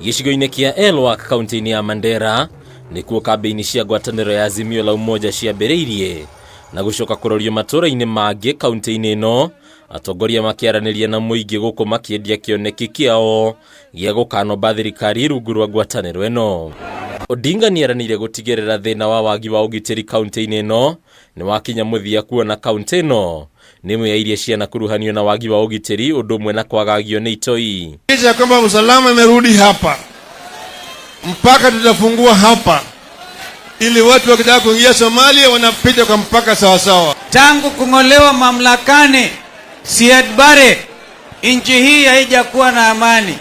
Gĩcigo-inĩ kĩa Elwak kaunti-inĩ ya Mandera nĩkuo kambĩini cia ngwatanĩro ya Azimio la Umoja ciambĩrĩirie na gũcoka kũrorio matũũra-inĩ mangĩ kaunti-inĩ ĩno, atongoria makĩaranĩria na mũingĩ gũkũ makĩendia kĩoneki kĩao gĩa gũkanomba thirikari rungu rwa ngwatanĩro ĩno. Odinga nĩaranĩire gũtigĩrĩra thĩna wa wagi wa ugitiri kaunti-inĩ ĩno nĩ wakinya mũthia kuona kaunti ĩno nĩmwe ya iria ciana kuruhanio na wagi wa ugitiri ũndũ ũmwe na kwagagio nĩ itoi. Kisha kwamba usalama imerudi hapa, mpaka tutafungua hapa ili watu wakitaka kuingia Somalia wanapita kwa mpaka sawa sawa. Tangu kung'olewa mamlakani Siad Barre, nchi hii haijakuwa na amani,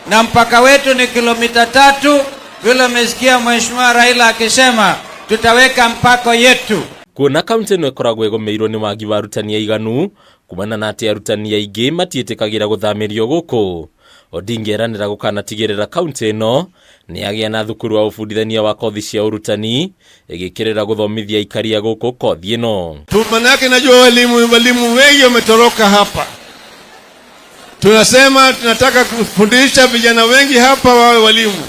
na mpaka wetu ni kilomita 3. Vile umesikia Mheshimiwa Raila akisema tutaweka mpaka yetu. Kuona kaunti ĩno ĩkoragwo ĩgomeirwo nĩ wagi wa arutani aiganu kumana na atĩ arutani aingĩ matiĩtĩkagĩra gũthamĩrio gũkũ, Odinga eranĩra gũkanatigĩrĩra kaunti ĩno nĩyagĩa na thukuru wa ũbundithania wa kothi cia ũrutani ĩgĩkĩrĩra gũthomithia aikaria gũkũ kothi ĩno. Manake najua walimu wengi wametoroka hapa. Tunasema tunataka kufundisha vijana wengi hapa wawe walimu.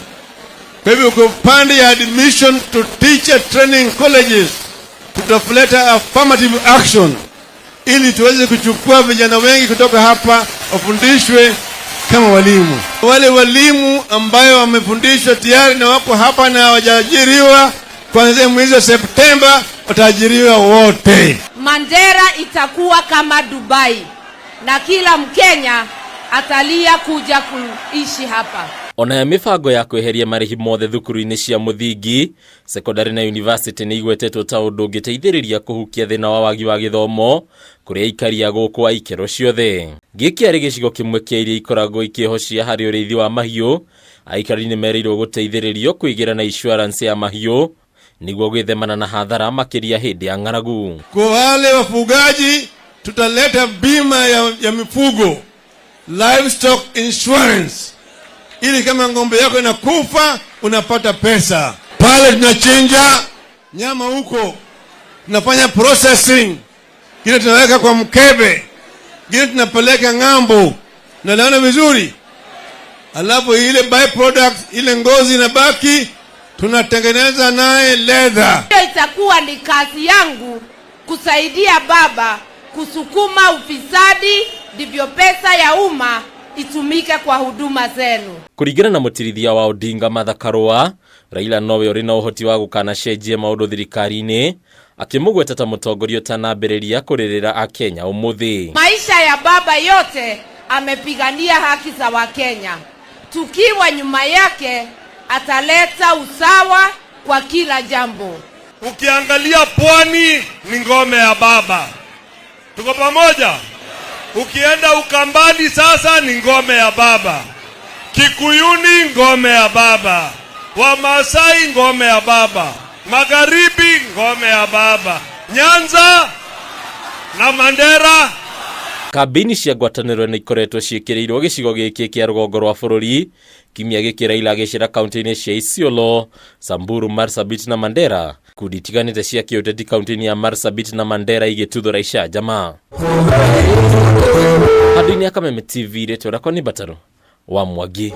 Kwa hivyo kwa upande ya admission to teacher training colleges tutafuleta affirmative action ili tuweze kuchukua vijana wengi kutoka hapa wafundishwe kama walimu. Wale walimu ambayo wamefundishwa tayari na wako hapa na hawajaajiriwa, kuanzia mwezi wa Septemba wataajiriwa wote. Mandera itakuwa kama Dubai na kila Mkenya atalia kuja kuishi hapa. Ona ya mibango ya kweheria marĩhi mothe thukuru-inĩ cia mũthingi, secondary na university nĩ igwetetwo ta ũndũ ũngĩteithĩrĩria kũhukia thĩna wa wagi wa gĩthomo kũrĩa aikaria gũkũ a ikĩro ciothe. Gĩkĩ arĩ gĩcigo kĩmwe kĩa iria ikoragwo ikĩhocia harĩ ũrĩithi wa mahiũ, aikari nĩ merĩirwo gũteithĩrĩrio kwĩgira na insurance ya mahiũ nĩguo gwĩthemana na hathara makĩria hĩndĩ ya ng'aragu. Kwa wale wafugaji tutaleta bima ya mifugo, livestock insurance, ili kama ng'ombe yako inakufa unapata pesa. Pale tunachinja nyama huko, tunafanya processing, kile tunaweka kwa mkebe, kile tunapeleka ng'ambo, na naona vizuri. Alafu ile byproduct, ile ngozi inabaki, tunatengeneza naye leather. Itakuwa ni kazi yangu kusaidia baba kusukuma ufisadi, ndivyo pesa ya umma itumike kwa huduma zenu. Kũringana na mũtirithia wa Odinga Martha Karũa, Raila nowe ũrĩ na ũhoti wa gũkanacenjia maũndũ thirikari-inĩ, akĩmũgweta ta mũtongoria ũtanambĩrĩria kũrĩrĩra Akenya ũmũthĩ. Maisha ya baba yote amepigania haki za Wakenya. Tukiwa nyuma yake ataleta usawa kwa kila jambo. Ukiangalia pwani ni ngome ya baba. Tuko pamoja? Ukienda Ukambani sasa ni ngome ya baba. Kikuyuni ngome ya baba. Wamasai ngome ya baba. Magharibi ngome ya baba. Nyanza na Mandera. Kambĩini cia ngwatanĩro nĩ ikoretwo ciĩkĩrĩirwo gĩcigo gĩkĩ kĩa rũgongo rwa bũrũri, kiumia gĩkĩ Raila agĩcera kaunti-inĩ cia Isiolo, Samburu, Marsabit na Mandera. Kundi itiganĩte cia kĩũteti kaunti-inĩ ya Marsabit na Mandera igĩtuthũra icanjama. Handũ-inĩ ya Kameme TV rĩtwa rĩakwa nĩ Bataro wa Mwangi.